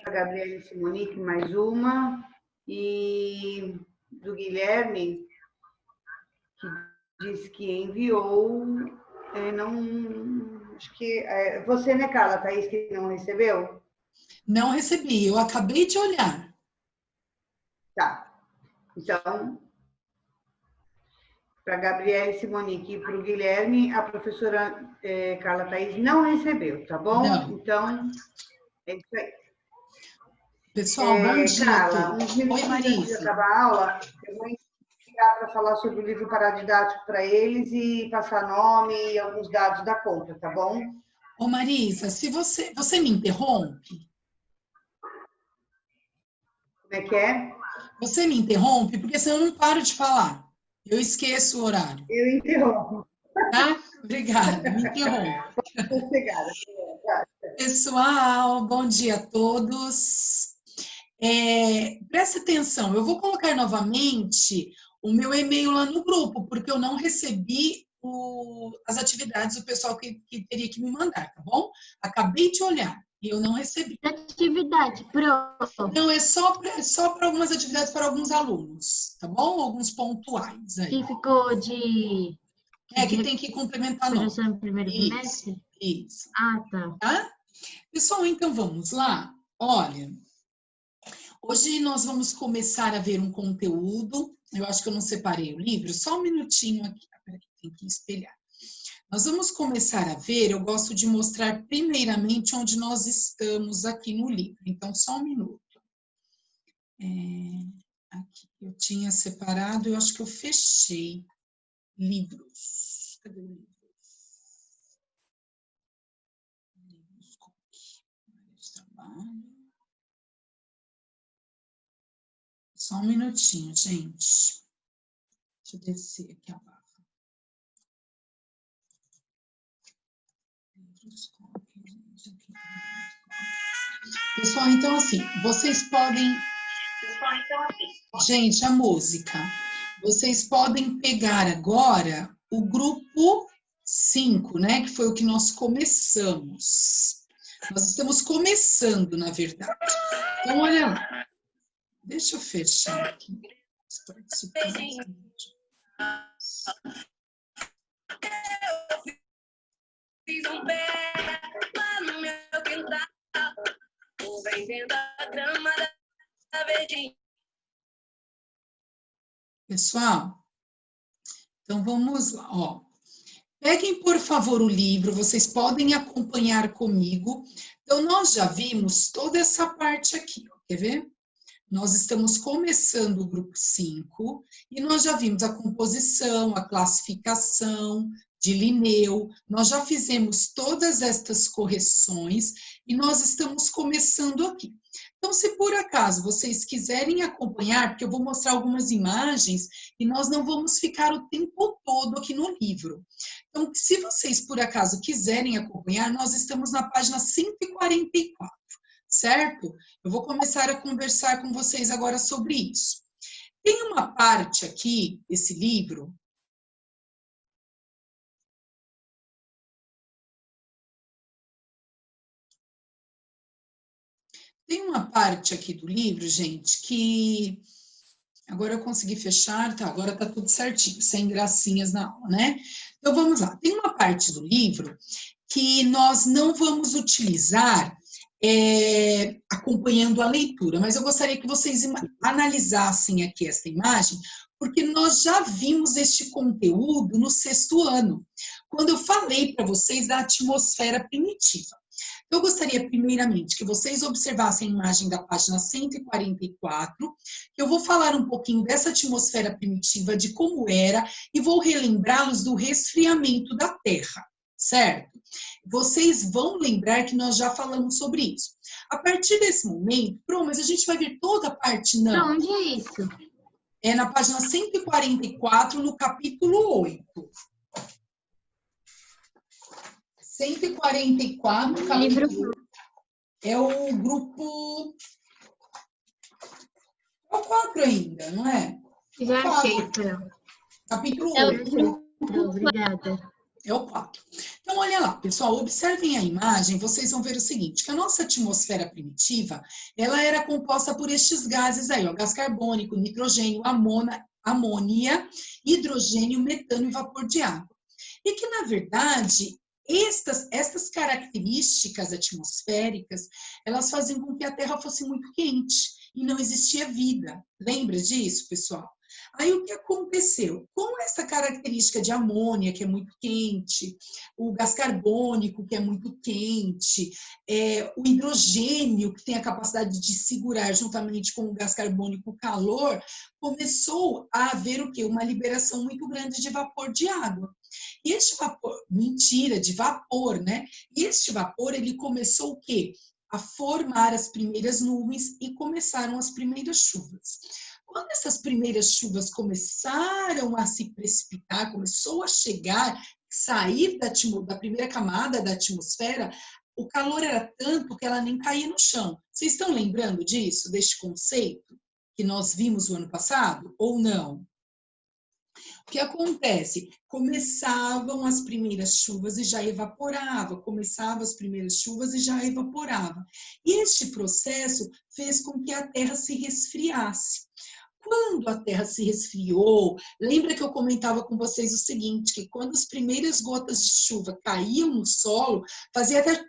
a Gabriela Simonique, mais uma, e do Guilherme, que disse que enviou, não, acho que, você, né, Carla, Thaís, que não recebeu? Não recebi, eu acabei de olhar. Tá, então, para a Gabriela Simonique e para o Guilherme, a professora Carla Thaís não recebeu, tá bom? Não. Então, é isso aí. Pessoal, bom dia Carla, a todos. uns minutos antes de acabar a aula, eu vou iniciar para falar sobre o livro paradidático para eles e passar nome e alguns dados da conta, tá bom? Ô Marisa, se você me interrompe? Como é que é? Você me interrompe, porque senão eu não paro de falar. Eu esqueço o horário. Eu interrompo. Tá? Obrigada, me interrompe. Obrigada. Pessoal, bom dia a todos. Preste atenção, eu vou colocar novamente o meu e-mail lá no grupo, porque eu não recebi as atividades do pessoal que teria que me mandar, tá bom? Acabei de olhar e eu não recebi. Atividade, pronto. Não, é só para algumas atividades para alguns alunos, tá bom? Alguns pontuais aí. Que ficou de... Que tem que complementar não. Projeção no primeiro bimestre? Isso. Ah, tá. Tá? Pessoal, então vamos lá. Olha, hoje nós vamos começar a ver um conteúdo. Eu acho que eu não separei o livro, só um minutinho aqui. Peraí, tem que espelhar. Nós vamos começar a ver, eu gosto de mostrar primeiramente onde nós estamos aqui no livro. Então, só um minuto. Aqui, eu tinha separado, eu acho que eu fechei livros. Cadê o livro? Livros de trabalho. Só um minutinho, gente. Deixa eu descer aqui abaixo. Pessoal, então assim, vocês podem... Gente, a música. Vocês podem pegar agora o grupo 5, né? Que foi o que nós começamos. Nós estamos começando, na verdade. Então, olha lá. Deixa eu fechar aqui os participantes. Fiz um pé lá no meu quintal, vem vendo a grama da verdinha. Pessoal, então vamos lá, ó. Peguem, por favor, o livro, vocês podem acompanhar comigo. Então, nós já vimos toda essa parte aqui, ó, quer ver? Nós estamos começando o grupo 5 e nós já vimos a composição, a classificação de Linneu, nós já fizemos todas estas correções e nós estamos começando aqui. Então, se por acaso vocês quiserem acompanhar, porque eu vou mostrar algumas imagens e nós não vamos ficar o tempo todo aqui no livro. Então, se vocês por acaso quiserem acompanhar, nós estamos na página 144. Certo? Eu vou começar a conversar com vocês agora sobre isso. Tem uma parte aqui, esse livro, tem uma parte aqui do livro, gente, que agora eu consegui fechar, tá? Agora tá tudo certinho, sem gracinhas na aula, né? Então vamos lá. Tem uma parte do livro que nós não vamos utilizar acompanhando a leitura, mas eu gostaria que vocês analisassem aqui esta imagem, porque nós já vimos este conteúdo no 6º ano, quando eu falei para vocês da atmosfera primitiva. Eu gostaria, primeiramente, que vocês observassem a imagem da página 144, que eu vou falar um pouquinho dessa atmosfera primitiva, de como era, e vou relembrá-los do resfriamento da Terra, certo? Vocês vão lembrar que nós já falamos sobre isso. A partir desse momento, mas a gente vai ver toda a parte, não. Pra onde é isso? É na página 144, no capítulo 8. 144, capítulo 8. É o grupo... É o 4 ainda, não é? Já achei, Carol. Capítulo 8. Obrigada. É o 4. Então, olha lá, pessoal, observem a imagem, vocês vão ver o seguinte, que a nossa atmosfera primitiva, ela era composta por estes gases aí, ó, gás carbônico, nitrogênio, amônia, hidrogênio, metano e vapor de água. E que, na verdade, estas características atmosféricas, elas faziam com que a Terra fosse muito quente e não existia vida. Lembra disso, pessoal? Aí o que aconteceu? Com essa característica de amônia, que é muito quente, o gás carbônico, que é muito quente, o hidrogênio, que tem a capacidade de segurar juntamente com o gás carbônico o calor, começou a haver o quê? Uma liberação muito grande de vapor de água. E este vapor, mentira, de vapor, né? E este vapor, ele começou o quê? A formar as primeiras nuvens e começaram as primeiras chuvas. Quando essas primeiras chuvas começaram a se precipitar, começou a chegar, sair da primeira camada da atmosfera, o calor era tanto que ela nem caía no chão. Vocês estão lembrando disso, deste conceito que nós vimos no ano passado, ou não? O que acontece? Começavam as primeiras chuvas e já evaporava, começavam as primeiras chuvas e já evaporava. E este processo fez com que a Terra se resfriasse. Quando a Terra se resfriou, lembra que eu comentava com vocês o seguinte, que quando as primeiras gotas de chuva caíam no solo, fazia até,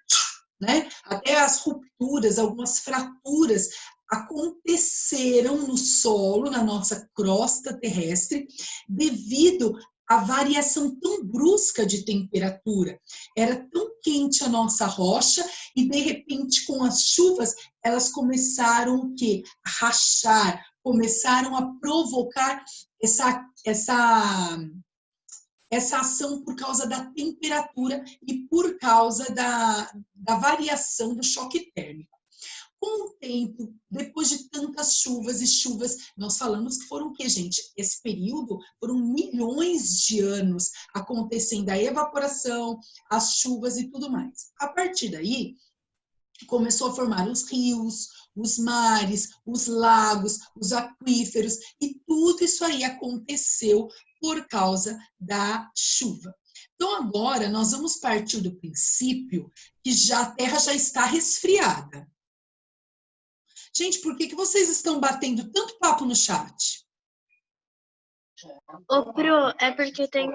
né? Até as rupturas, algumas fraturas aconteceram no solo, na nossa crosta terrestre, devido à variação tão brusca de temperatura. Era tão quente a nossa rocha e, de repente, com as chuvas, elas começaram o quê? A rachar, começaram a provocar essa ação por causa da temperatura e por causa da variação do choque térmico. Com o tempo, depois de tantas chuvas e chuvas, nós falamos que foram o quê, gente? Esse período foram milhões de anos acontecendo a evaporação, as chuvas e tudo mais. A partir daí, começou a formar os rios, os mares, os lagos, os aquíferos, e tudo isso aí aconteceu por causa da chuva. Então, agora, nós vamos partir do princípio que a Terra já está resfriada. Gente, por que vocês estão batendo tanto papo no chat? Ô, Pro, é porque tem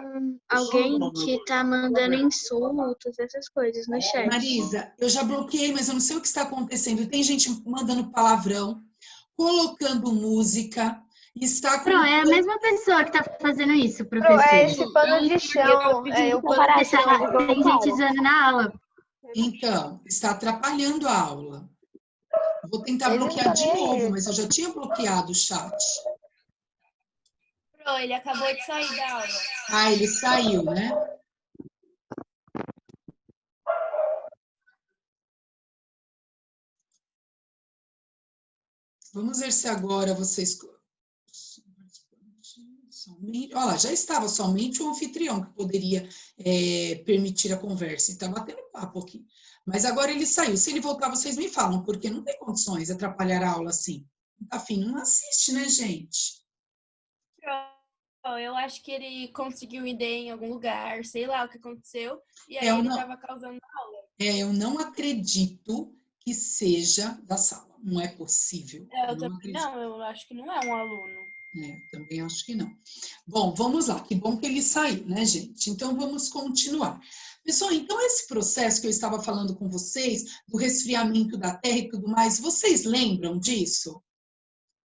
alguém que tá mandando insultos, essas coisas no chat. Marisa, eu já bloqueei, mas eu não sei o que está acontecendo. Tem gente mandando palavrão, colocando música, está... Pro, é a mesma pessoa que tá fazendo isso, professor. Pro, é esse pano de chão. Tem gente usando na aula. Então, está atrapalhando a aula. Vou tentar bloquear de novo, mas eu já tinha bloqueado o chat. Pro, ele acabou de sair da aula. Ah, ele saiu, né? Vamos ver se agora vocês... Olha lá, já estava somente o anfitrião que poderia permitir a conversa. Está batendo papo aqui. Mas agora ele saiu. Se ele voltar, vocês me falam, porque não tem condições de atrapalhar a aula assim. Afim, não assiste, né, gente? Eu acho que ele conseguiu ideia em algum lugar, sei lá o que aconteceu, e aí ele estava causando a aula. Eu não acredito que seja da sala. Não é possível. Eu acho que não é um aluno. Também acho que não. Bom, vamos lá. Que bom que ele saiu, né, gente? Então, vamos continuar. Pessoal, então esse processo que eu estava falando com vocês, do resfriamento da Terra e tudo mais, vocês lembram disso?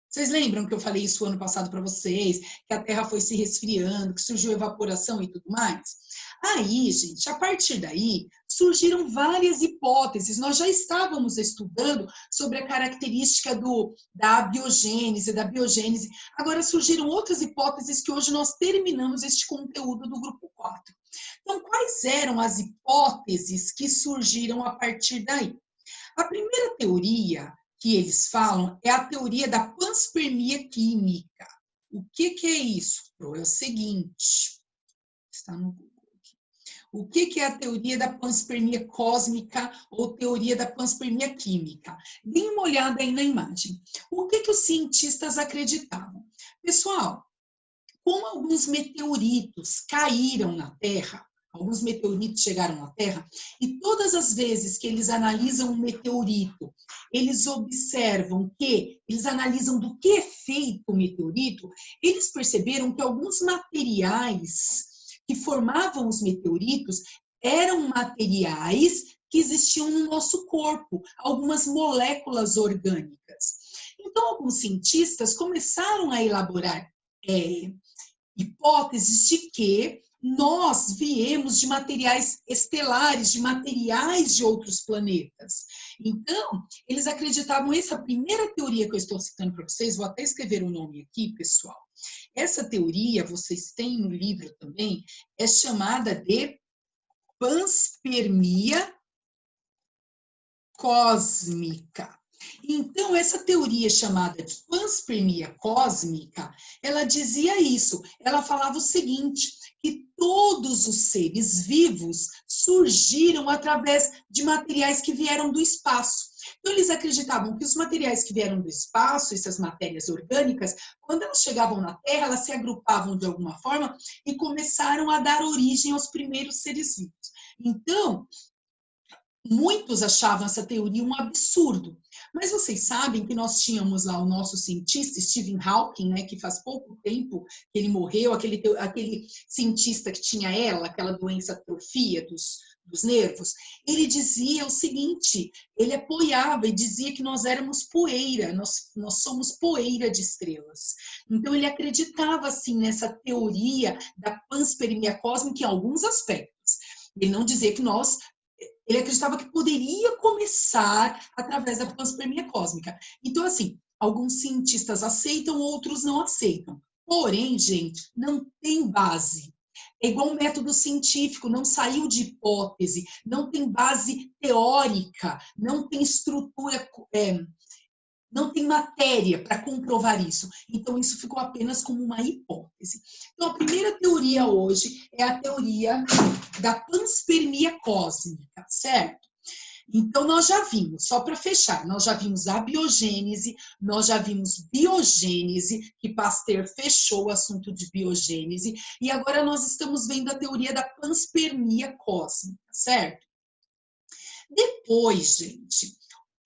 Vocês lembram que eu falei isso ano passado para vocês, que a Terra foi se resfriando, que surgiu evaporação e tudo mais? Aí, gente, a partir daí, surgiram várias hipóteses. Nós já estávamos estudando sobre a característica da abiogênese, da biogênese. Agora surgiram outras hipóteses que hoje nós terminamos este conteúdo do grupo 4. Então, quais eram as hipóteses que surgiram a partir daí? A primeira teoria que eles falam é a teoria da panspermia química. O que é isso? É o seguinte, está no Google aqui. O que é a teoria da panspermia cósmica ou teoria da panspermia química? Deem uma olhada aí na imagem. O que os cientistas acreditavam? Pessoal, como alguns meteoritos caíram na Terra, alguns meteoritos chegaram à Terra, e todas as vezes que eles analisam um meteorito, eles observam que, eles analisam do que é feito o meteorito, eles perceberam que alguns materiais que formavam os meteoritos eram materiais que existiam no nosso corpo, algumas moléculas orgânicas. Então, alguns cientistas começaram a elaborar hipóteses de que nós viemos de materiais estelares, de materiais de outros planetas. Então, eles acreditavam, essa primeira teoria que eu estou citando para vocês, vou até escrever o nome aqui, pessoal. Essa teoria, vocês têm no livro também, é chamada de panspermia cósmica. Então, essa teoria chamada de panspermia cósmica, ela dizia isso. Ela falava o seguinte, que todos os seres vivos surgiram através de materiais que vieram do espaço. Então, eles acreditavam que os materiais que vieram do espaço, essas matérias orgânicas, quando elas chegavam na Terra, elas se agrupavam de alguma forma e começaram a dar origem aos primeiros seres vivos. Então, muitos achavam essa teoria um absurdo. Mas vocês sabem que nós tínhamos lá o nosso cientista, Stephen Hawking, né, que faz pouco tempo que ele morreu, aquele cientista que tinha aquela doença atrofia dos nervos. Ele dizia o seguinte, ele apoiava e dizia que nós éramos poeira, nós somos poeira de estrelas. Então ele acreditava assim nessa teoria da panspermia cósmica em alguns aspectos. Ele não dizia que ele acreditava que poderia começar através da panspermia cósmica. Então, assim, alguns cientistas aceitam, outros não aceitam. Porém, gente, não tem base. É igual um método científico, não saiu de hipótese, não tem base teórica, não tem estrutura, não tem matéria para comprovar isso. Então, isso ficou apenas como uma hipótese. Então, a primeira teoria hoje é a teoria da panspermia cósmica, certo? Então, nós já vimos, só para fechar, nós já vimos a biogênese, nós já vimos biogênese, que Pasteur fechou o assunto de biogênese, e agora nós estamos vendo a teoria da panspermia cósmica, certo? Depois, gente,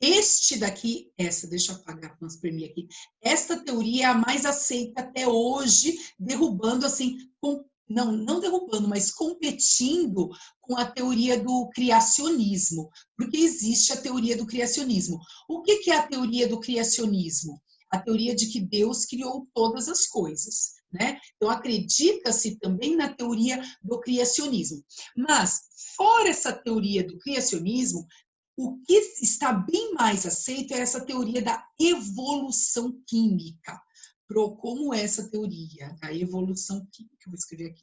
deixa eu apagar a panspermia aqui. Esta teoria é a mais aceita até hoje, derrubando assim, não derrubando, mas competindo com a teoria do criacionismo, porque existe a teoria do criacionismo. O que é a teoria do criacionismo? A teoria de que Deus criou todas as coisas, né? Então, acredita-se também na teoria do criacionismo. Mas, fora essa teoria do criacionismo, o que está bem mais aceito é essa teoria da evolução química. Como é essa teoria da evolução química? Eu vou escrever aqui.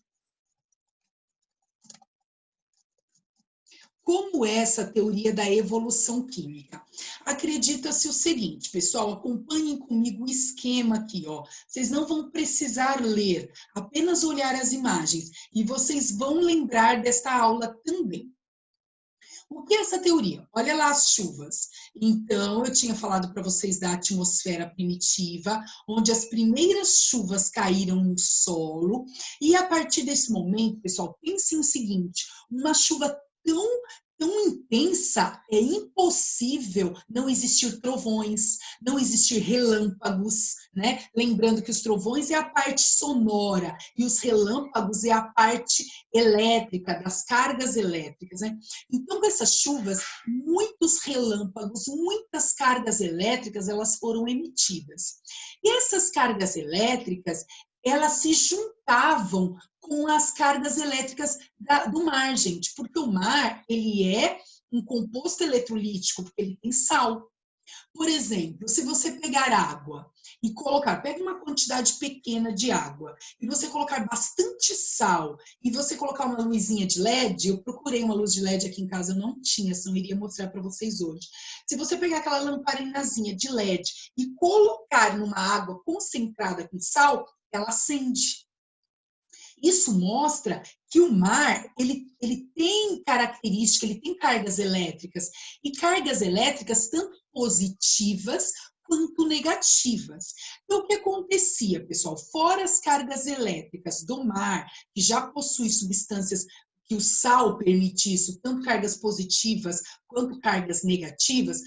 Como é essa teoria da evolução química? Acredita-se o seguinte, pessoal, acompanhem comigo o esquema aqui, ó. Vocês não vão precisar ler, apenas olhar as imagens. E vocês vão lembrar desta aula também. O que é essa teoria? Olha lá as chuvas. Então, eu tinha falado para vocês da atmosfera primitiva, onde as primeiras chuvas caíram no solo. E a partir desse momento, pessoal, pensem o seguinte, uma chuva tão intensa, é impossível não existir trovões, não existir relâmpagos, né? Lembrando que os trovões é a parte sonora e os relâmpagos é a parte elétrica, das cargas elétricas, né? Então, com essas chuvas, muitos relâmpagos, muitas cargas elétricas, elas foram emitidas. E essas cargas elétricas, elas se juntavam com as cargas elétricas do mar, gente, porque o mar, ele é um composto eletrolítico, porque ele tem sal. Por exemplo, se você pegar água e pega uma quantidade pequena de água, e você colocar bastante sal, e você colocar uma luzinha de LED, eu procurei uma luz de LED aqui em casa, eu não tinha, senão eu iria mostrar para vocês hoje. Se você pegar aquela lamparinazinha de LED e colocar numa água concentrada com sal, ela acende. Isso mostra que o mar, ele tem característica, ele tem cargas elétricas, e cargas elétricas tanto positivas quanto negativas. Então, o que acontecia, pessoal? Fora as cargas elétricas do mar, que já possui substâncias que o sal permite isso, tanto cargas positivas quanto cargas negativas,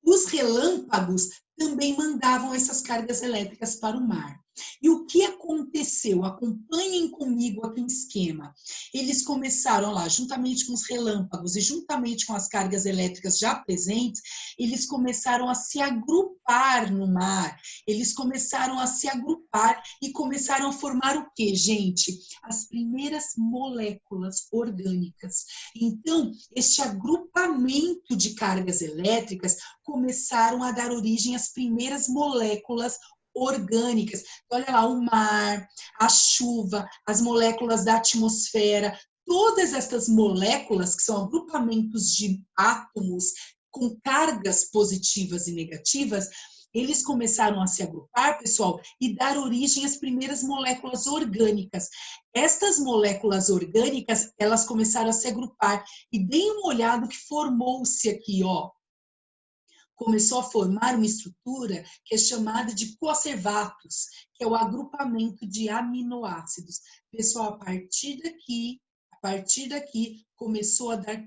os relâmpagos também mandavam essas cargas elétricas para o mar. E o que aconteceu? Acompanhem comigo aqui o esquema. Eles começaram lá, juntamente com os relâmpagos e juntamente com as cargas elétricas já presentes, eles começaram a se agrupar no mar. Eles começaram a se agrupar e começaram a formar o quê, gente? As primeiras moléculas orgânicas. Então, este agrupamento de cargas elétricas começaram a dar origem às primeiras moléculas orgânicas. Olha lá, o mar, a chuva, as moléculas da atmosfera, todas essas moléculas, que são agrupamentos de átomos com cargas positivas e negativas, eles começaram a se agrupar, pessoal, e dar origem às primeiras moléculas orgânicas. Estas moléculas orgânicas, elas começaram a se agrupar. E deem uma olhada no que formou-se aqui, ó. Começou a formar uma estrutura que é chamada de coacervatos, que é o agrupamento de aminoácidos. Pessoal, a partir daqui começou a dar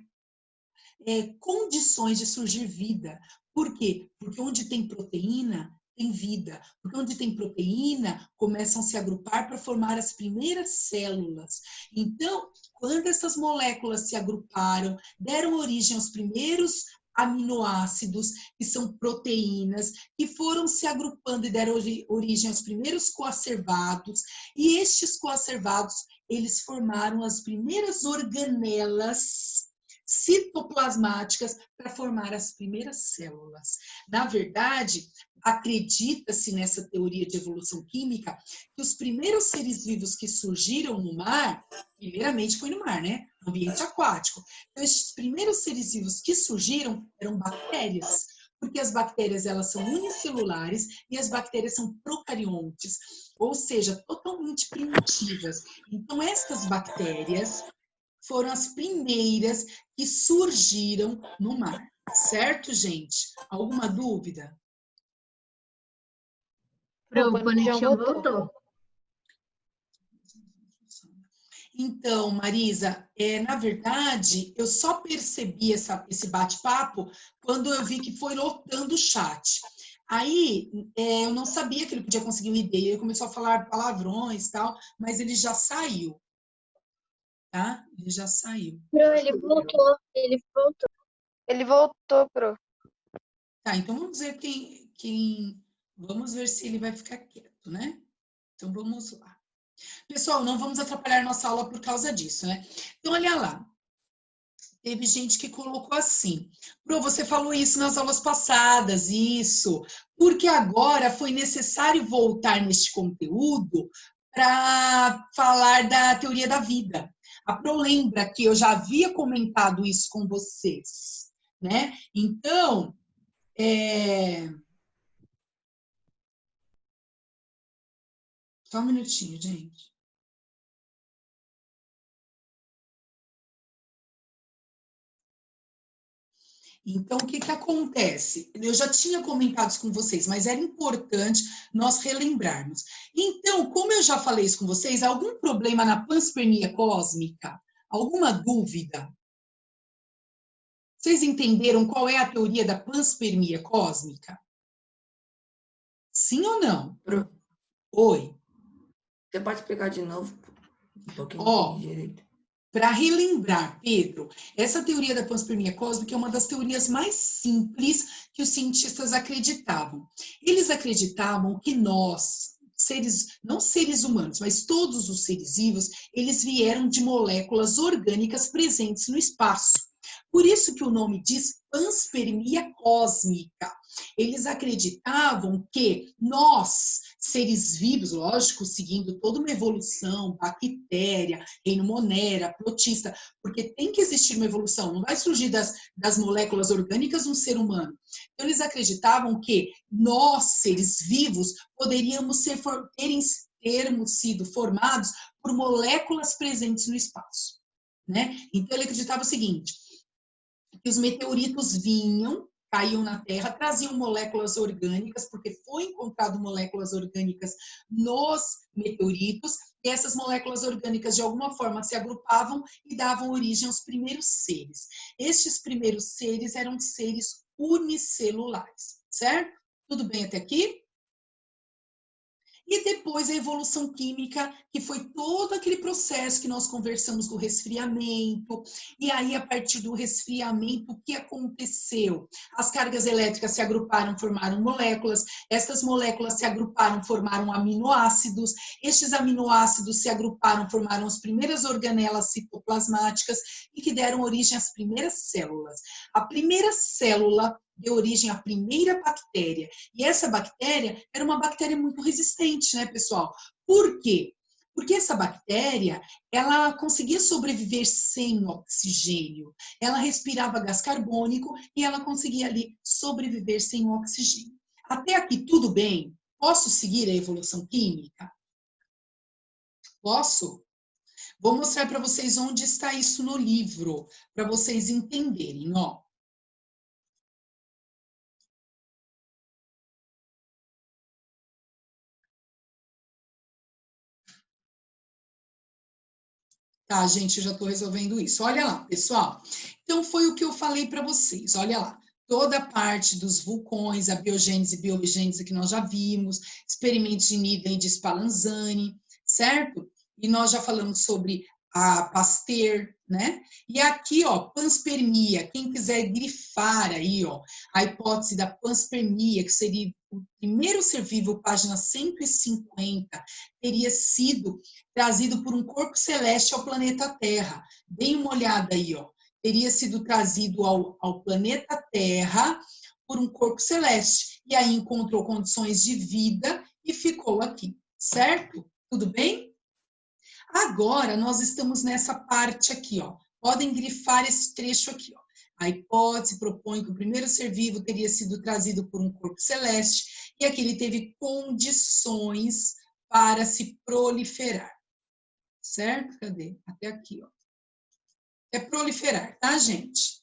condições de surgir vida. Por quê? Porque onde tem proteína, tem vida. Porque onde tem proteína, começam a se agrupar para formar as primeiras células. Então, quando essas moléculas se agruparam, deram origem aos primeiros aminoácidos, que são proteínas, que foram se agrupando e deram origem aos primeiros coacervados, e estes coacervados, eles formaram as primeiras organelas citoplasmáticas para formar as primeiras células. Na verdade, acredita-se nessa teoria de evolução química que os primeiros seres vivos que surgiram no mar, primeiramente foi no mar, né? No ambiente aquático. Então, esses primeiros seres vivos que surgiram eram bactérias, porque as bactérias elas são unicelulares e as bactérias são procariontes, ou seja, totalmente primitivas. Então, estas bactérias foram as primeiras que surgiram no mar. Certo, gente? Alguma dúvida? O bonitinho voltou. Então, Marisa, na verdade, eu só percebi esse bate-papo quando eu vi que foi lotando o chat. Aí, eu não sabia que ele podia conseguir uma ideia, ele começou a falar palavrões e tal, mas ele já saiu. Tá? Ele já saiu. Ele voltou. Ele voltou, Pro. Tá, então vamos ver vamos ver se ele vai ficar quieto, né? Então vamos lá. Pessoal, não vamos atrapalhar nossa aula por causa disso, né? Então, olha lá. Teve gente que colocou assim. Pro, você falou isso nas aulas passadas, isso. Porque agora foi necessário voltar neste conteúdo para falar da teoria da vida. A Pro lembra que eu já havia comentado isso com vocês, né? Então, só um minutinho, gente. Então, o que acontece? Eu já tinha comentado isso com vocês, mas era importante nós relembrarmos. Então, como eu já falei isso com vocês, algum problema na panspermia cósmica? Alguma dúvida? Vocês entenderam qual é a teoria da panspermia cósmica? Sim ou não? Oi. Você pode explicar de novo? Um pouquinho direito. Para relembrar, Pedro, essa teoria da panspermia cósmica é uma das teorias mais simples que os cientistas acreditavam. Eles acreditavam que nós, não seres humanos, mas todos os seres vivos, eles vieram de moléculas orgânicas presentes no espaço. Por isso que o nome diz panspermia cósmica. Eles acreditavam que nós, seres vivos, lógico, seguindo toda uma evolução, bactéria, reino monera, protista, porque tem que existir uma evolução, não vai surgir das moléculas orgânicas um ser humano. Então, eles acreditavam que nós, seres vivos, poderíamos termos sido formados por moléculas presentes no espaço, né? Então, ele acreditava o seguinte, que os meteoritos caíam na Terra, traziam moléculas orgânicas, porque foi encontrado moléculas orgânicas nos meteoritos, E essas moléculas orgânicas, de alguma forma, se agrupavam e davam origem aos primeiros seres. Estes primeiros seres eram seres unicelulares, certo? Tudo bem até aqui? E depois a evolução química, que foi todo aquele processo que nós conversamos do resfriamento. E aí, a partir do resfriamento, o que aconteceu? As cargas elétricas se agruparam, formaram moléculas. Essas moléculas se agruparam, formaram aminoácidos. Estes aminoácidos se agruparam, formaram as primeiras organelas citoplasmáticas e que deram origem às primeiras células. A primeira célula deu origem à primeira bactéria. E essa bactéria era uma bactéria muito resistente, né, pessoal? Por quê? Porque essa bactéria, ela conseguia sobreviver sem oxigênio. Ela respirava gás carbônico e ela conseguia ali sobreviver sem oxigênio. Até aqui tudo bem? Posso seguir a evolução química? Posso? Vou mostrar para vocês onde está isso no livro, para vocês entenderem, ó. Tá, gente, eu já estou resolvendo isso. Olha lá, pessoal. Então, foi o que eu falei para vocês. Olha lá. Toda a parte dos vulcões, a biogênese e biogênese que nós já vimos, experimentos de Needham e de Spallanzani, certo? E nós já falamos sobre a Pasteur, né? E aqui, ó, panspermia. Quem quiser grifar aí, ó, a hipótese da panspermia, que seria o primeiro ser vivo, página 150, teria sido trazido por um corpo celeste ao planeta Terra. Deem uma olhada aí, ó. Teria sido trazido ao planeta Terra por um corpo celeste. E aí encontrou condições de vida e ficou aqui, certo? Tudo bem? Agora, nós estamos nessa parte aqui, ó. Podem grifar esse trecho aqui, ó. A hipótese propõe que o primeiro ser vivo teria sido trazido por um corpo celeste e aqui ele teve condições para se proliferar. Certo? Cadê? Até aqui, ó. É proliferar, tá, gente?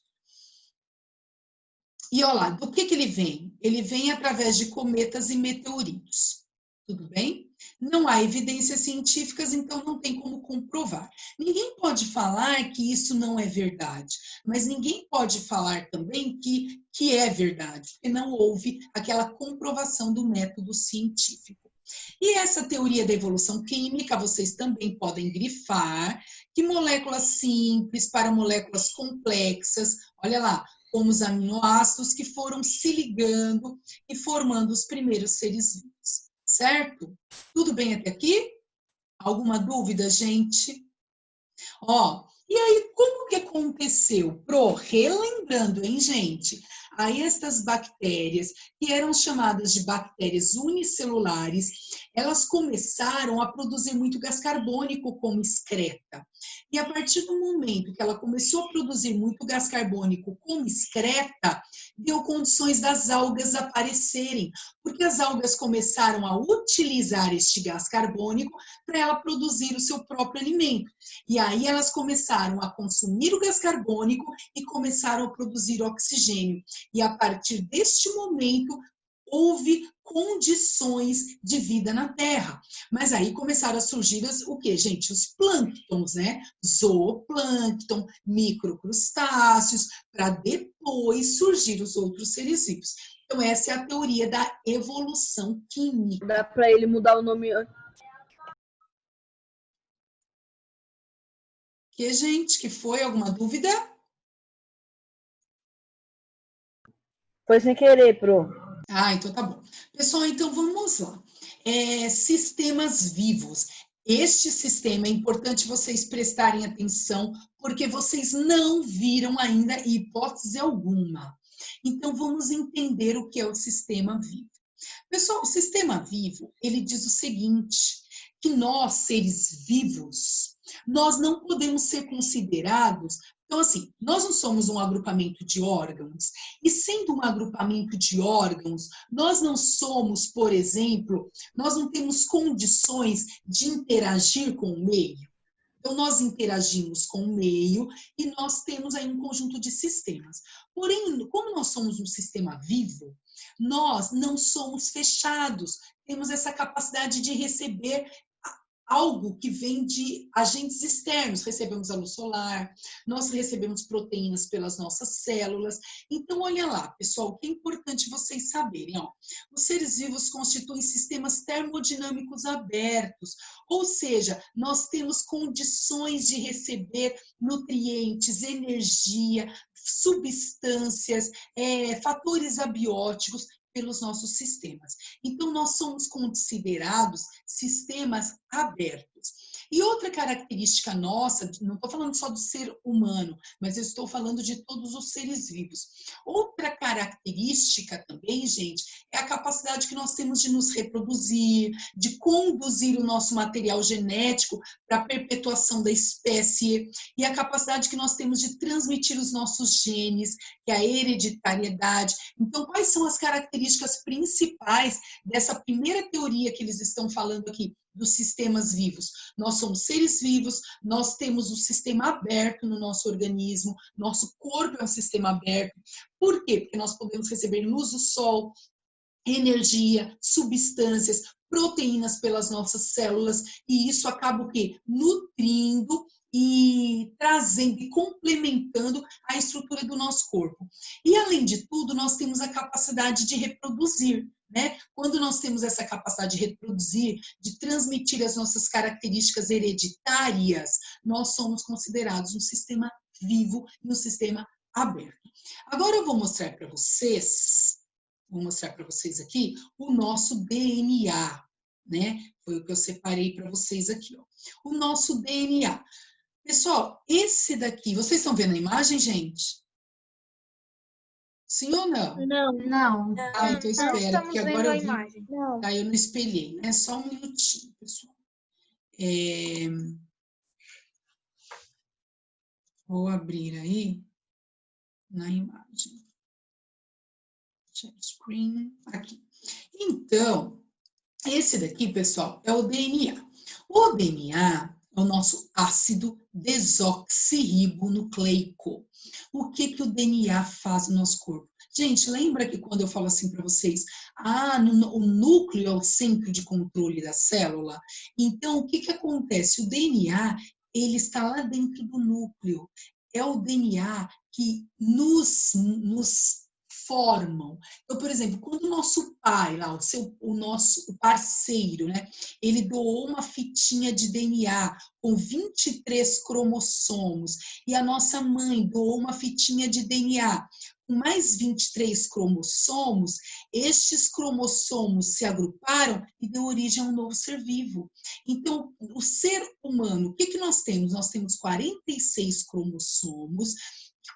E, ó lá, do que ele vem? Ele vem através de cometas e meteoritos. Tudo bem? Não há evidências científicas, então não tem como comprovar. Ninguém pode falar que isso não é verdade, mas ninguém pode falar também que é verdade, porque não houve aquela comprovação do método científico. E essa teoria da evolução química, vocês também podem grifar que moléculas simples para moléculas complexas, olha lá, como os aminoácidos que foram se ligando e formando os primeiros seres vivos, certo? Tudo bem até aqui? Alguma dúvida, gente? Ó, e aí, como que aconteceu? Relembrando, hein, gente? Aí estas bactérias, que eram chamadas de bactérias unicelulares, elas começaram a produzir muito gás carbônico como excreta. E a partir do momento que ela começou a produzir muito gás carbônico como excreta, deu condições das algas aparecerem, porque as algas começaram a utilizar este gás carbônico para ela produzir o seu próprio alimento. E aí elas começaram a consumir o gás carbônico e começaram a produzir oxigênio. E a partir deste momento, houve condições de vida na Terra. Mas aí começaram a surgir o quê, gente? Os plânctons, né? Zooplâncton, microcrustáceos, para depois surgir os outros seres vivos. Então, essa é a teoria da evolução química. Dá para ele mudar o nome. Que, gente, que foi? Alguma dúvida? Foi sem querer, Pro. Ah, então tá bom. Pessoal, então vamos lá. Sistemas vivos. Este sistema é importante vocês prestarem atenção, porque vocês não viram ainda hipótese alguma. Então, vamos entender o que é o sistema vivo. Pessoal, o sistema vivo, ele diz o seguinte, que nós, seres vivos, nós não podemos ser considerados. Então, assim, nós não somos um agrupamento de órgãos, e sendo um agrupamento de órgãos, nós não somos, por exemplo, nós não temos condições de interagir com o meio. Então, nós interagimos com o meio e nós temos aí um conjunto de sistemas. Porém, como nós somos um sistema vivo, nós não somos fechados, temos essa capacidade de receber algo que vem de agentes externos. Recebemos a luz solar, nós recebemos proteínas pelas nossas células. Então, olha lá, pessoal, o que é importante vocês saberem, ó. Os seres vivos constituem sistemas termodinâmicos abertos, ou seja, nós temos condições de receber nutrientes, energia, substâncias, fatores abióticos pelos nossos sistemas. Então, nós somos considerados sistemas abertos. E outra característica nossa, não estou falando só do ser humano, mas eu estou falando de todos os seres vivos. Outra característica também, gente, é a capacidade que nós temos de nos reproduzir, de conduzir o nosso material genético para a perpetuação da espécie, e a capacidade que nós temos de transmitir os nossos genes, que é a hereditariedade. Então, quais são as características principais dessa primeira teoria que eles estão falando aqui, dos sistemas vivos? Nós somos seres vivos, nós temos um sistema aberto no nosso organismo, nosso corpo é um sistema aberto. Por quê? Porque nós podemos receber luz do sol, energia, substâncias, proteínas pelas nossas células, e isso acaba o quê? Nutrindo e trazendo e complementando a estrutura do nosso corpo. E, além de tudo, nós temos a capacidade de reproduzir, né? Quando nós temos essa capacidade de reproduzir, de transmitir as nossas características hereditárias, nós somos considerados um sistema vivo e um sistema aberto. Agora eu vou mostrar para vocês aqui o nosso DNA, né? Foi o que eu separei para vocês aqui, ó. O nosso DNA. Pessoal, esse daqui, vocês estão vendo a imagem, gente? Sim ou não? Não. Não. Ah, então espera, Estamos porque vendo agora a eu vi. imagem. Tá, eu não espelhei, né? Só um minutinho, pessoal. Vou abrir aí na imagem. Share screen, aqui. Então, esse daqui, pessoal, é o DNA. O DNA é o nosso ácido desoxirribonucleico. O que o DNA faz no nosso corpo? Gente, lembra que quando eu falo assim para vocês, o núcleo é o centro de controle da célula? Então, o que acontece? O DNA, ele está lá dentro do núcleo. É o DNA que nos formam. Então, por exemplo, quando o nosso pai, lá, o nosso parceiro, né, ele doou uma fitinha de DNA com 23 cromossomos, e a nossa mãe doou uma fitinha de DNA com mais 23 cromossomos, estes cromossomos se agruparam e deu origem a um novo ser vivo. Então, o ser humano, o que nós temos? Nós temos 46 cromossomos,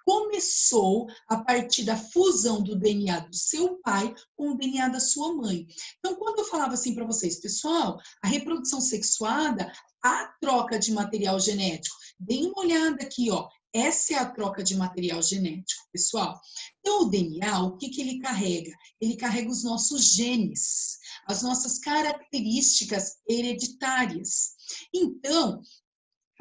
começou a partir da fusão do DNA do seu pai com o DNA da sua mãe. Então, quando eu falava assim para vocês, pessoal, a reprodução sexuada, a troca de material genético, deem uma olhada aqui, ó. Essa é a troca de material genético, pessoal. Então, o DNA, o que ele carrega? Ele carrega os nossos genes, as nossas características hereditárias. Então,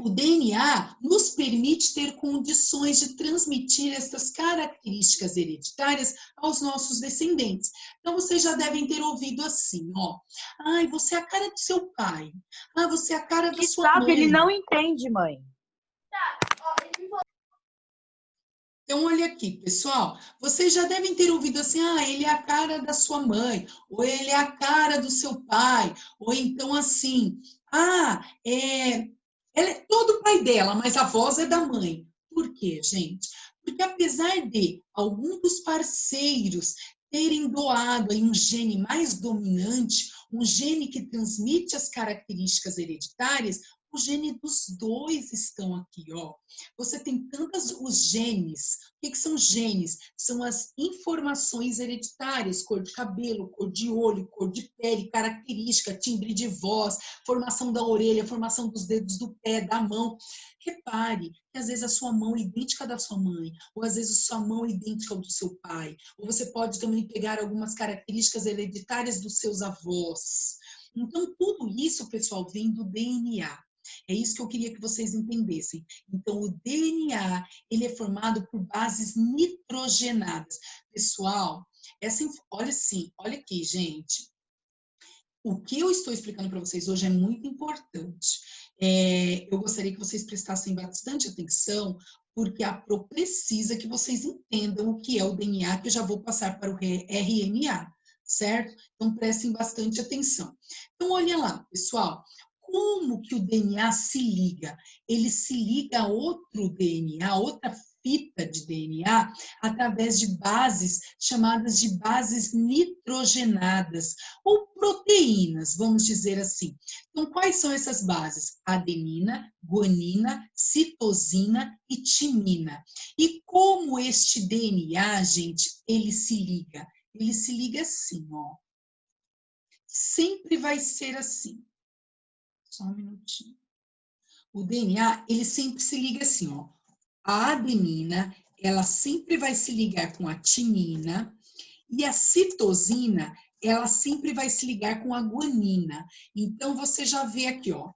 o DNA nos permite ter condições de transmitir essas características hereditárias aos nossos descendentes. Então, vocês já devem ter ouvido assim, ó. Ai, você é a cara do seu pai. Ah, você é a cara da sua mãe. Ele não entende, mãe. Então, olha aqui, pessoal, vocês já devem ter ouvido assim, ele é a cara da sua mãe, ou ele é a cara do seu pai, ou então assim, ela é todo o pai dela, mas a voz é da mãe. Por quê, gente? Porque apesar de algum dos parceiros terem doado aí um gene mais dominante, um gene que transmite as características hereditárias, o gene dos dois estão aqui, ó. Você tem os genes. O que são genes? São as informações hereditárias, cor de cabelo, cor de olho, cor de pele, característica, timbre de voz, formação da orelha, formação dos dedos do pé, da mão. Repare que às vezes a sua mão é idêntica da sua mãe, ou às vezes a sua mão é idêntica ao do seu pai. Ou você pode também pegar algumas características hereditárias dos seus avós. Então, tudo isso, pessoal, vem do DNA. É isso que eu queria que vocês entendessem. Então, o DNA, ele é formado por bases nitrogenadas. Pessoal, olha aqui, gente. o que eu estou explicando para vocês hoje é muito importante. Eu gostaria que vocês prestassem bastante atenção, porque a Pro precisa que vocês entendam o que é o DNA, que eu já vou passar para o RNA, certo? Então, prestem bastante atenção. Então, olha lá, pessoal, como que o DNA se liga? Ele se liga a outro DNA, outra fita de DNA, através de bases chamadas de bases nitrogenadas, ou proteínas, vamos dizer assim. Então, quais são essas bases? Adenina, guanina, citosina e timina. E como este DNA, gente, ele se liga? Ele se liga assim, ó. Sempre vai ser assim. Só um minutinho. O DNA, ele sempre se liga assim, ó. A adenina, ela sempre vai se ligar com a timina, e a citosina, ela sempre vai se ligar com a guanina. Então, você já vê aqui, ó.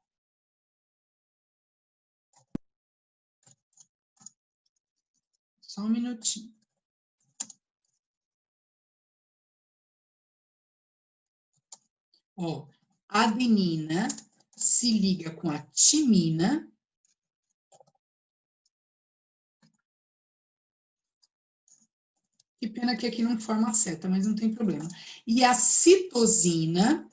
Só um minutinho. Ó, a adenina se liga com a timina. Que pena que aqui não forma a seta, mas não tem problema. E a citosina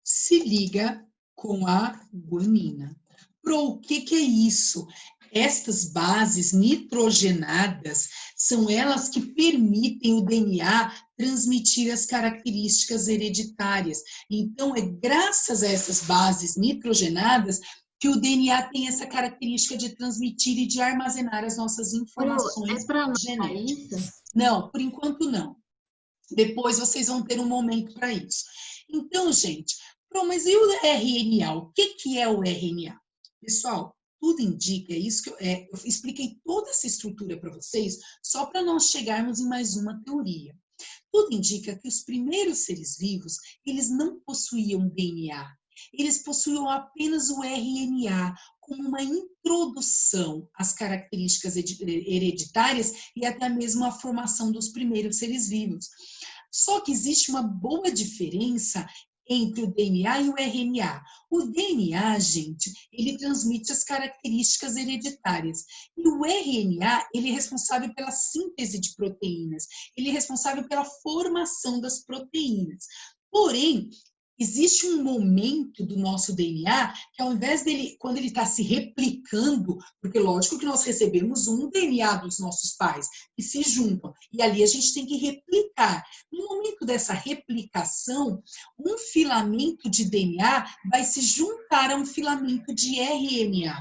se liga com a guanina. O que é isso? Estas bases nitrogenadas são elas que permitem o DNA transmitir as características hereditárias. Então, é graças a essas bases nitrogenadas que o DNA tem essa característica de transmitir e de armazenar as nossas informações genéticas. Não, por enquanto não. Depois vocês vão ter um momento para isso. Então, gente, mas e o RNA? O que é o RNA? Pessoal, tudo indica isso que eu expliquei toda essa estrutura para vocês, só para nós chegarmos em mais uma teoria. Tudo indica que os primeiros seres vivos, eles não possuíam DNA. Eles possuíam apenas o RNA como uma introdução às características hereditárias e até mesmo a formação dos primeiros seres vivos. Só que existe uma boa diferença entre o DNA e o RNA. O DNA, gente, ele transmite as características hereditárias. E o RNA, ele é responsável pela síntese de proteínas. Ele é responsável pela formação das proteínas. Porém, existe um momento do nosso DNA que ao invés dele, quando ele está se replicando, porque lógico que nós recebemos um DNA dos nossos pais, que se juntam, e ali a gente tem que replicar. No momento dessa replicação, um filamento de DNA vai se juntar a um filamento de RNA.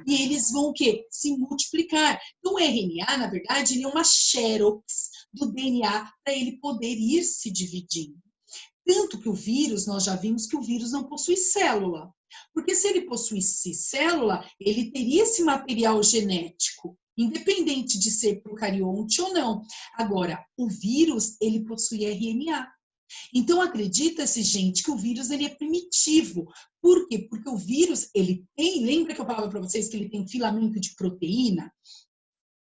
E eles vão o quê? Se multiplicar. Então o RNA, na verdade, ele é uma xerox do DNA para ele poder ir se dividindo. Tanto que o vírus, nós já vimos que o vírus não possui célula. Porque se ele possuísse célula, ele teria esse material genético, independente de ser procarionte ou não. Agora, o vírus, ele possui RNA. Então, acredita-se, gente, que o vírus ele é primitivo. Por quê? Porque o vírus, ele tem, lembra que eu falava para vocês que ele tem filamento de proteína?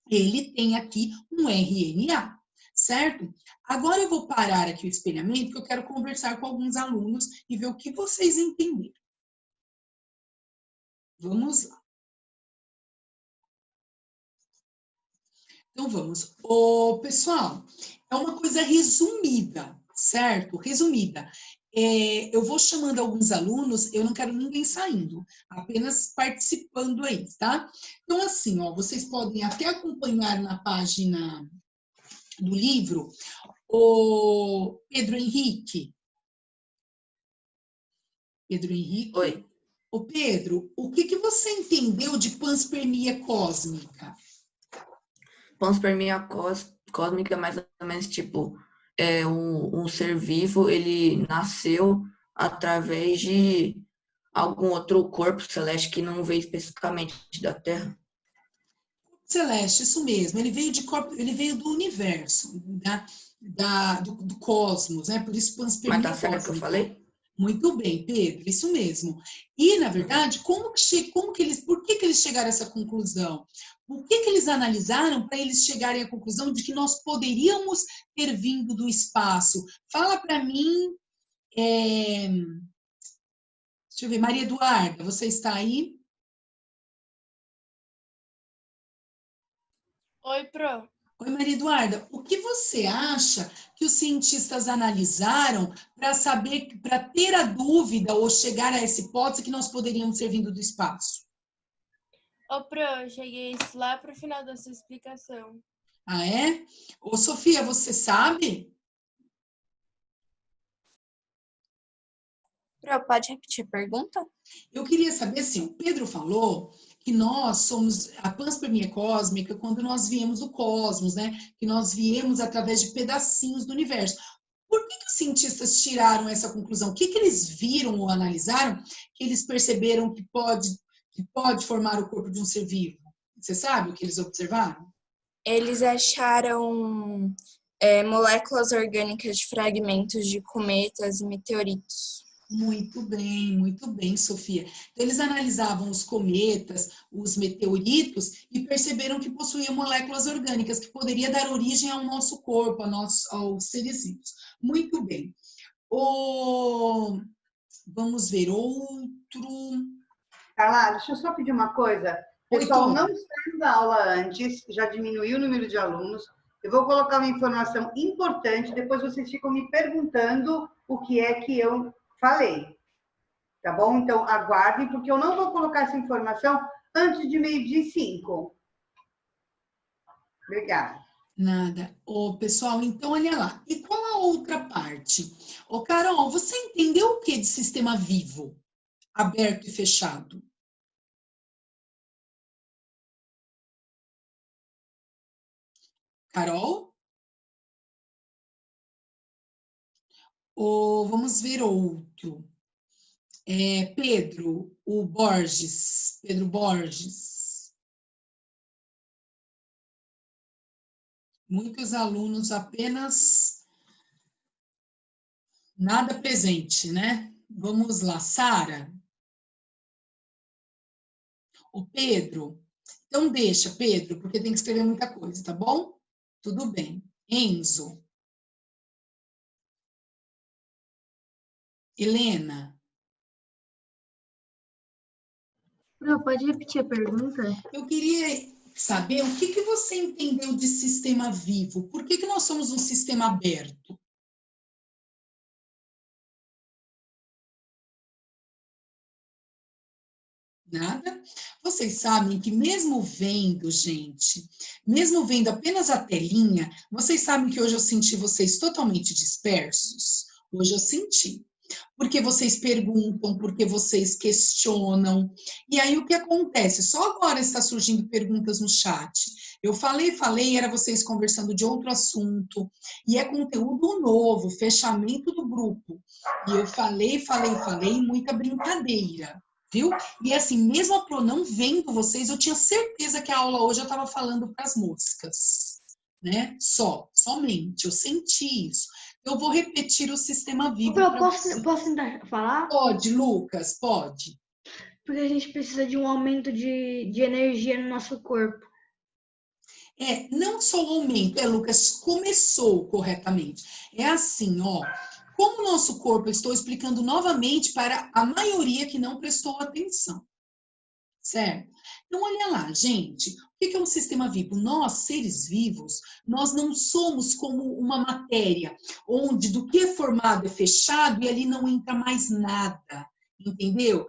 Ele tem aqui um RNA. Certo? Agora eu vou parar aqui o espelhamento, porque eu quero conversar com alguns alunos e ver o que vocês entenderam. Vamos lá. Então vamos. Pessoal, é uma coisa resumida, certo? Resumida. Eu vou chamando alguns alunos, eu não quero ninguém saindo, apenas participando aí, tá? Então assim, ó, vocês podem até acompanhar na página do livro, o Pedro Henrique. Pedro Henrique. Oi. Ô Pedro, o que você entendeu de panspermia cósmica? Panspermia cósmica é mais ou menos tipo, um ser vivo, ele nasceu através de algum outro corpo celeste que não veio especificamente da Terra. Celeste, isso mesmo, ele veio do universo, do cosmos, né? Por isso panspermia Mas tá certo o que eu falei? Muito bem, Pedro, isso mesmo. E, na verdade, por que eles chegaram a essa conclusão? O que eles analisaram para eles chegarem à conclusão de que nós poderíamos ter vindo do espaço? Fala para mim Deixa eu ver, Maria Eduarda, você está aí? Oi, Pro. Oi, Maria Eduarda, o que você acha que os cientistas analisaram para saber, para ter a dúvida ou chegar a essa hipótese que nós poderíamos ser vindo do espaço? Ô, Pro, eu cheguei lá pro final da sua explicação. Ah, é? Ô, Sofia, você sabe? Pro, pode repetir a pergunta? Eu queria saber, assim, o Pedro falou que nós somos a panspermia cósmica quando nós viemos do cosmos, né? Que nós viemos através de pedacinhos do universo. Por que os cientistas tiraram essa conclusão? O que eles viram ou analisaram que eles perceberam que pode formar o corpo de um ser vivo? Você sabe o que eles observaram? Eles acharam moléculas orgânicas de fragmentos de cometas e meteoritos. Muito bem, Sofia. Então, eles analisavam os cometas, os meteoritos e perceberam que possuíam moléculas orgânicas que poderia dar origem ao nosso corpo, aos seres vivos. Muito bem. Vamos ver outro. Carla, deixa eu só pedir uma coisa. O pessoal não está indo à aula antes, já diminuiu o número de alunos. Eu vou colocar uma informação importante, depois vocês ficam me perguntando o que é que eu falei, tá bom? Então, aguardem, porque eu não vou colocar essa informação antes de 12h05. Obrigada. Nada. Pessoal, então, olha lá. E qual a outra parte? Carol, você entendeu o que de sistema vivo? Aberto e fechado? Carol? Vamos ver outro. Pedro Borges. Muitos alunos apenas nada presente, né? Vamos lá, Sara. O Pedro. Então deixa, Pedro, porque tem que escrever muita coisa, tá bom? Tudo bem. Enzo. Helena. Não, pode repetir a pergunta? Eu queria saber o que você entendeu de sistema vivo. Por que nós somos um sistema aberto? Nada? Vocês sabem que mesmo vendo, gente, mesmo vendo apenas a telinha, vocês sabem que hoje eu senti vocês totalmente dispersos? Hoje eu senti. Porque vocês perguntam, porque vocês questionam. E aí o que acontece? Só agora está surgindo perguntas no chat. Eu falei, era vocês conversando de outro assunto. E é conteúdo novo, fechamento do grupo. E eu falei, muita brincadeira. Viu? E assim, mesmo a Pro não vendo vocês, eu tinha certeza que a aula hoje eu estava falando para as moscas, né? Somente, eu senti isso. Eu vou repetir o sistema vivo. Posso tentar falar? Pode, Lucas, pode. Porque a gente precisa de um aumento de energia no nosso corpo. Não só o aumento, Lucas, começou corretamente. É assim, ó. Como o nosso corpo, eu estou explicando novamente para a maioria que não prestou atenção, certo? Então, olha lá, gente, o que é um sistema vivo? Nós, seres vivos, nós não somos como uma matéria, onde do que é formado é fechado e ali não entra mais nada, entendeu?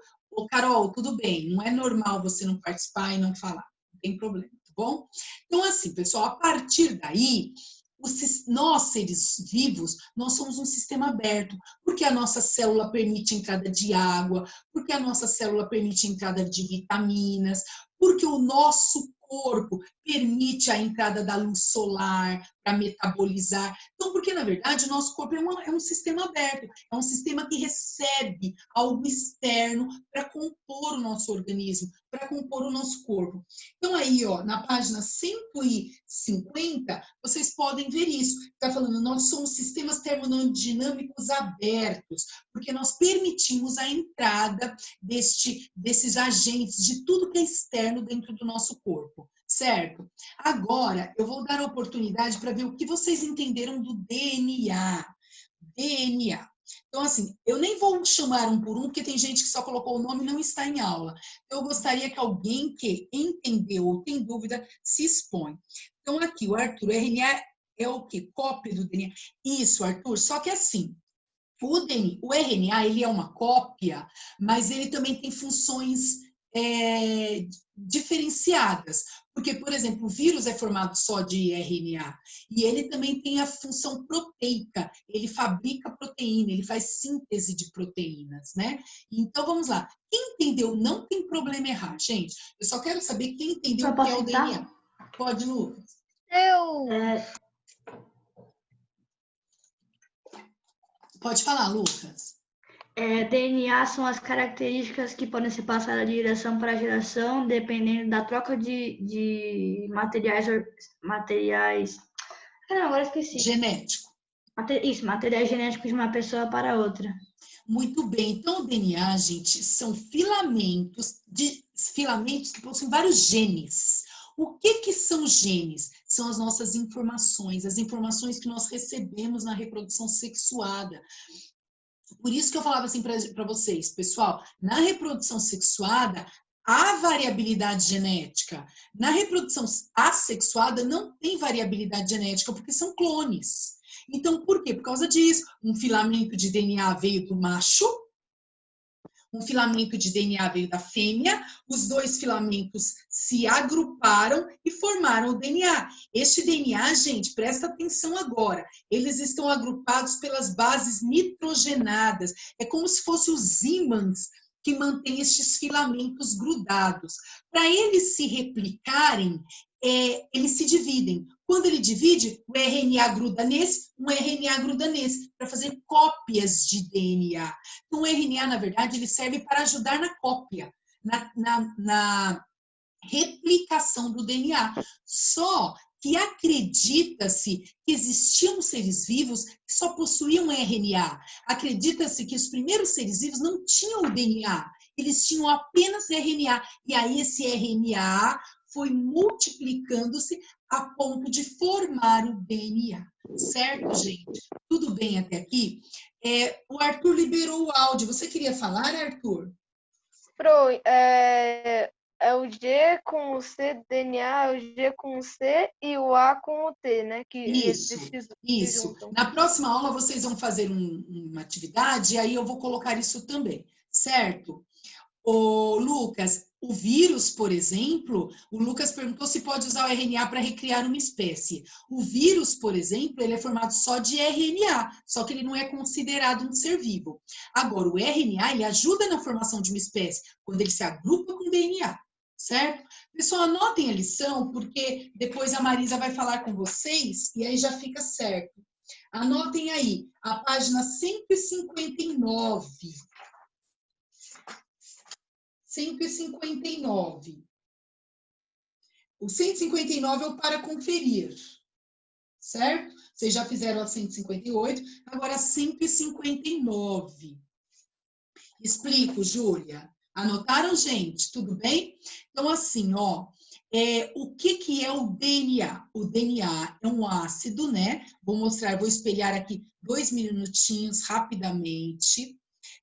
Carol, tudo bem, não é normal você não participar e não falar, não tem problema, tá bom? Então, assim, pessoal, a partir daí, nós, seres vivos, nós somos um sistema aberto, porque a nossa célula permite a entrada de água, porque a nossa célula permite a entrada de vitaminas, porque o nosso corpo permite a entrada da luz solar para metabolizar. Então, porque, na verdade, o nosso corpo é um sistema aberto, é um sistema que recebe algo externo para compor o nosso organismo, para compor o nosso corpo. Então, aí, ó, na página 150, vocês podem ver isso. Está falando, nós somos sistemas termodinâmicos abertos, porque nós permitimos a entrada desses agentes, de tudo que é externo dentro do nosso corpo, certo? Agora, eu vou dar a oportunidade para ver o que vocês entenderam do DNA. DNA. Então, assim, eu nem vou chamar um por um, porque tem gente que só colocou o nome e não está em aula. Eu gostaria que alguém que entendeu ou tem dúvida se expõe. Então, aqui, o Arthur, o RNA é o quê? Cópia do DNA. Isso, Arthur, só que assim, o RNA, ele é uma cópia, mas ele também tem funções diferenciadas. Porque, por exemplo, o vírus é formado só de RNA e ele também tem a função proteica. Ele fabrica proteína, ele faz síntese de proteínas, né? Então, vamos lá. Quem entendeu, não tem problema errar, gente. Eu só quero saber quem entendeu o que é o DNA. Pode, Lucas? Pode falar, Lucas. DNA são as características que podem ser passadas de geração para geração, dependendo da troca de materiais. Não, agora esqueci. Genético. Isso, materiais genéticos de uma pessoa para outra. Muito bem. Então, o DNA, gente, são filamentos que possuem vários genes. O que são genes? São as nossas informações, as informações que nós recebemos na reprodução sexuada. Por isso que eu falava assim para vocês, pessoal, na reprodução sexuada, há variabilidade genética. Na reprodução assexuada, não tem variabilidade genética, porque são clones. Então, por quê? Por causa disso, um filamento de DNA veio do macho, um filamento de DNA veio da fêmea, os dois filamentos se agruparam e formaram o DNA. Este DNA, gente, presta atenção agora, eles estão agrupados pelas bases nitrogenadas. É como se fossem os ímãs que mantêm estes filamentos grudados. Para eles se replicarem, eles se dividem. Quando ele divide, o RNA gruda nesse, um RNA gruda nesse, para fazer cópias de DNA. Então, o RNA, na verdade, ele serve para ajudar na cópia, na replicação do DNA. Só que acredita-se que existiam seres vivos que só possuíam RNA. Acredita-se que os primeiros seres vivos não tinham o DNA, eles tinham apenas RNA. E aí esse RNA foi multiplicando-se a ponto de formar o DNA. Certo, gente? Tudo bem até aqui? O Arthur liberou o áudio. Você queria falar, Arthur? Pro, é o G com o C, DNA, é o G com o C e o A com o T, né? Que Isso. Na próxima aula vocês vão fazer uma atividade e aí eu vou colocar isso também, certo? Ô, Lucas, o vírus, por exemplo, o Lucas perguntou se pode usar o RNA para recriar uma espécie. O vírus, por exemplo, ele é formado só de RNA, só que ele não é considerado um ser vivo. Agora, o RNA, ele ajuda na formação de uma espécie, quando ele se agrupa com DNA, certo? Pessoal, anotem a lição, porque depois a Marisa vai falar com vocês e aí já fica certo. Anotem aí, a página 159. 159. O 159 é o para conferir, certo? Vocês já fizeram a 158, agora a 159. Explico, Júlia. Anotaram, gente? Tudo bem? Então, assim, ó, o que é o DNA? O DNA é um ácido, né? Vou mostrar, vou espelhar aqui 2 minutinhos rapidamente.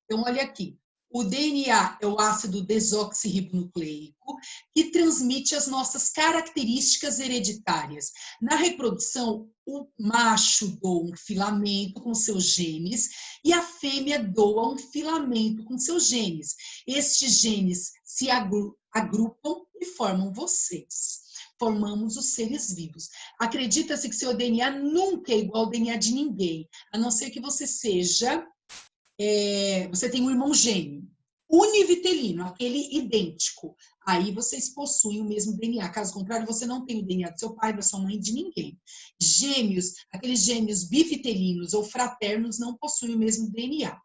Então, olha aqui. O DNA é o ácido desoxirribonucleico que transmite as nossas características hereditárias. Na reprodução, o macho doa um filamento com seus genes e a fêmea doa um filamento com seus genes. Estes genes se agrupam e formam vocês. Formamos os seres vivos. Acredita-se que seu DNA nunca é igual ao DNA de ninguém, a não ser que você seja... você tem um irmão gêmeo, univitelino, aquele idêntico. Aí vocês possuem o mesmo DNA. Caso contrário, você não tem o DNA do seu pai, da sua mãe, de ninguém. Gêmeos, aqueles gêmeos bivitelinos ou fraternos não possuem o mesmo DNA.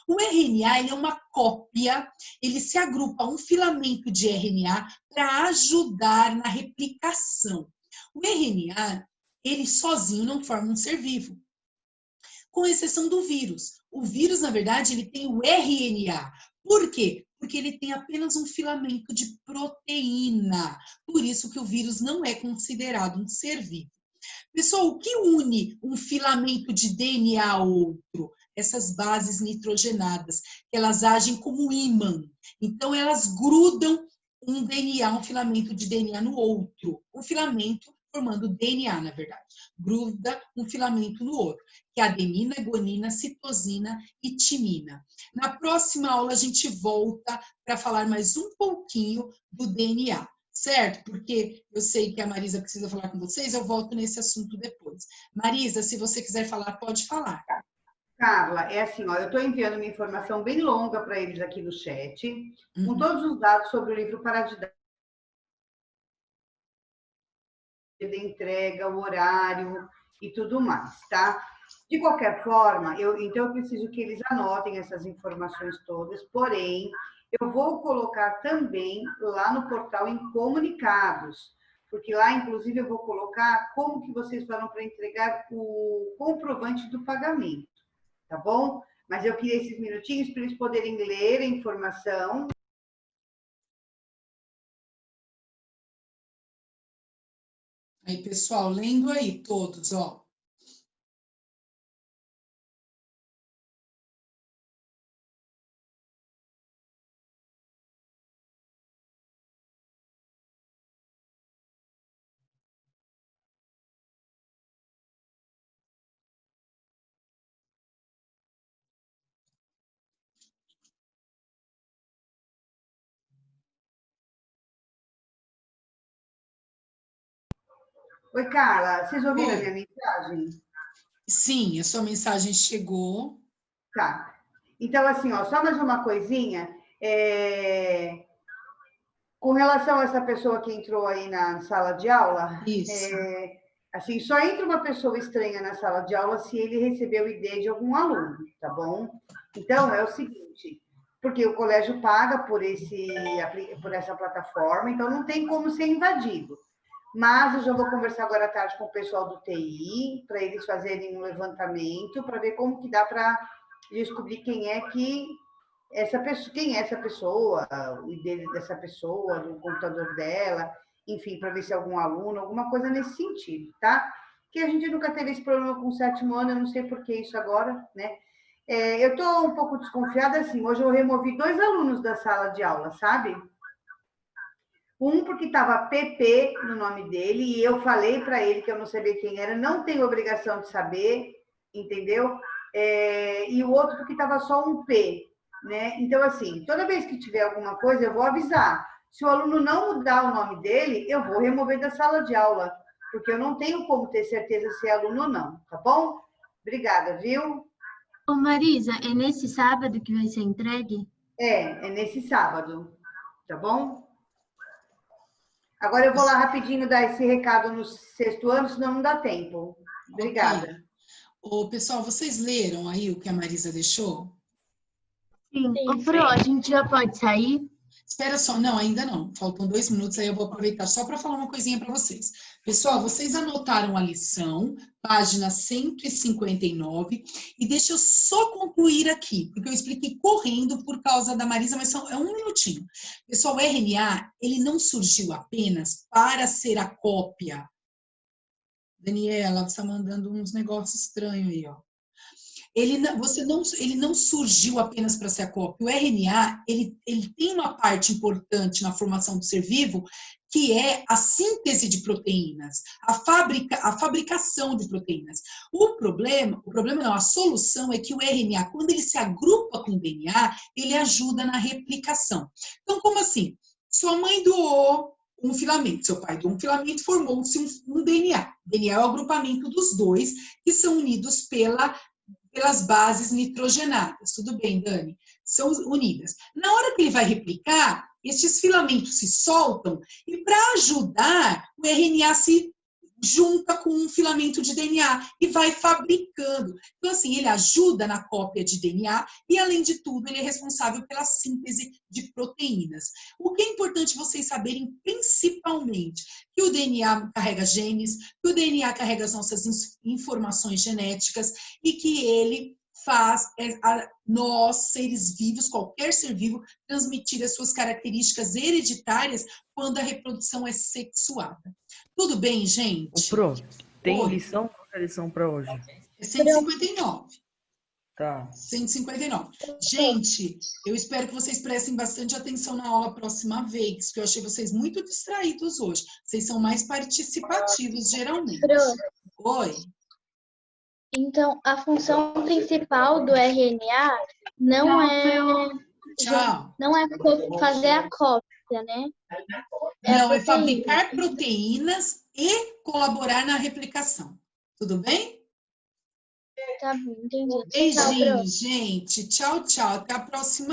O RNA ele é uma cópia, ele se agrupa a um filamento de RNA para ajudar na replicação. O RNA, ele sozinho não forma um ser vivo, com exceção do vírus. O vírus, na verdade, ele tem o RNA. Por quê? Porque ele tem apenas um filamento de proteína. Por isso que o vírus não é considerado um ser vivo. Pessoal, o que une um filamento de DNA a outro? essas bases nitrogenadas, que elas agem como ímã. Então, elas grudam um DNA, um filamento de DNA no outro. Um filamento formando DNA, na verdade. Gruda um filamento no outro, que é adenina, guanina, citosina e timina. Na próxima aula, a gente volta para falar mais um pouquinho do DNA, certo? Porque eu sei que a Marisa precisa falar com vocês, eu volto nesse assunto depois. Marisa, se você quiser falar, pode falar. Carla, é assim, ó, eu estou enviando uma informação bem longa para eles aqui no chat, com todos os dados sobre o livro Paradidática, de entrega, o horário e tudo mais, tá? De qualquer forma, então eu preciso que eles anotem essas informações todas, porém, eu vou colocar também lá no portal em comunicados, porque lá, inclusive, eu vou colocar como que vocês foram para entregar o comprovante do pagamento, tá bom? Mas eu queria esses minutinhos para eles poderem ler a informação. Aí, pessoal, lendo aí todos, ó. Oi, Carla, vocês ouviram a Oi. minha mensagem? Sim, a sua mensagem chegou. Tá. Então, assim, ó, só mais uma coisinha. Com relação a essa pessoa que entrou aí na sala de aula, Isso. assim, só entra uma pessoa estranha na sala de aula se ele recebeu o ID de algum aluno, tá bom? Então, é o seguinte, porque o colégio paga por essa plataforma, então não tem como ser invadido. Mas eu já vou conversar agora à tarde com o pessoal do TI, para eles fazerem um levantamento, para ver como que dá para descobrir quem é essa pessoa, o ID dessa pessoa, do computador dela, enfim, para ver se é algum aluno, alguma coisa nesse sentido, tá? Que a gente nunca teve esse problema com o 7º ano, eu não sei por que isso agora, né? Eu estou um pouco desconfiada, assim, hoje eu removi 2 alunos da sala de aula, sabe? Um porque estava PP no nome dele, e eu falei para ele que eu não sabia quem era, não tenho obrigação de saber, entendeu? E o outro porque estava só um P, né? Então, assim, toda vez que tiver alguma coisa, eu vou avisar. Se o aluno não mudar o nome dele, eu vou remover da sala de aula, porque eu não tenho como ter certeza se é aluno ou não, tá bom? Obrigada, viu? Ô Marisa, é nesse sábado que vai ser entregue? É nesse sábado, tá bom? Agora eu vou lá rapidinho dar esse recado no 6º ano, senão não dá tempo. Obrigada. Okay. Ô, pessoal, vocês leram aí o que a Marisa deixou? Sim. Ô, Pro, a gente já pode sair? Espera só, não, ainda não. Faltam 2 minutos, aí eu vou aproveitar só para falar uma coisinha para vocês. Pessoal, vocês anotaram a lição, página 159, e deixa eu só concluir aqui, porque eu expliquei correndo por causa da Marisa, mas é um minutinho. Pessoal, o RNA, ele não surgiu apenas para ser a cópia. Daniela, você está mandando uns negócios estranhos aí, ó. Ele não surgiu apenas para ser a cópia. O RNA, ele tem uma parte importante na formação do ser vivo, que é a síntese de proteínas, a fabricação de proteínas. O problema não, a solução é que o RNA, quando ele se agrupa com o DNA, ele ajuda na replicação. Então, como assim? Sua mãe doou um filamento, seu pai doou um filamento, formou-se um DNA. DNA é o agrupamento dos dois, que são unidos pelas bases nitrogenadas. Tudo bem, Dani? São unidas. Na hora que ele vai replicar, esses filamentos se soltam e, para ajudar, o RNA se junta com um filamento de DNA e vai fabricando. Então, assim, ele ajuda na cópia de DNA e, além de tudo, ele é responsável pela síntese de proteínas. O que é importante vocês saberem, principalmente, que o DNA carrega genes, que o DNA carrega as nossas informações genéticas e que ele faz nós, seres vivos, qualquer ser vivo, transmitir as suas características hereditárias quando a reprodução é sexuada. Tudo bem, gente? Pro, tem Oi. lição? Qual é a lição para hoje? É 159. Tá. 159. Gente, eu espero que vocês prestem bastante atenção na aula próxima vez, que eu achei vocês muito distraídos hoje. Vocês são mais participativos, geralmente. Oi. Então, a função principal do RNA não é fazer a cópia, né? Não, é fabricar proteínas e colaborar na replicação. Tudo bem? Tá bom, entendi. Beijinho, gente. Tchau, tchau. Até a próxima.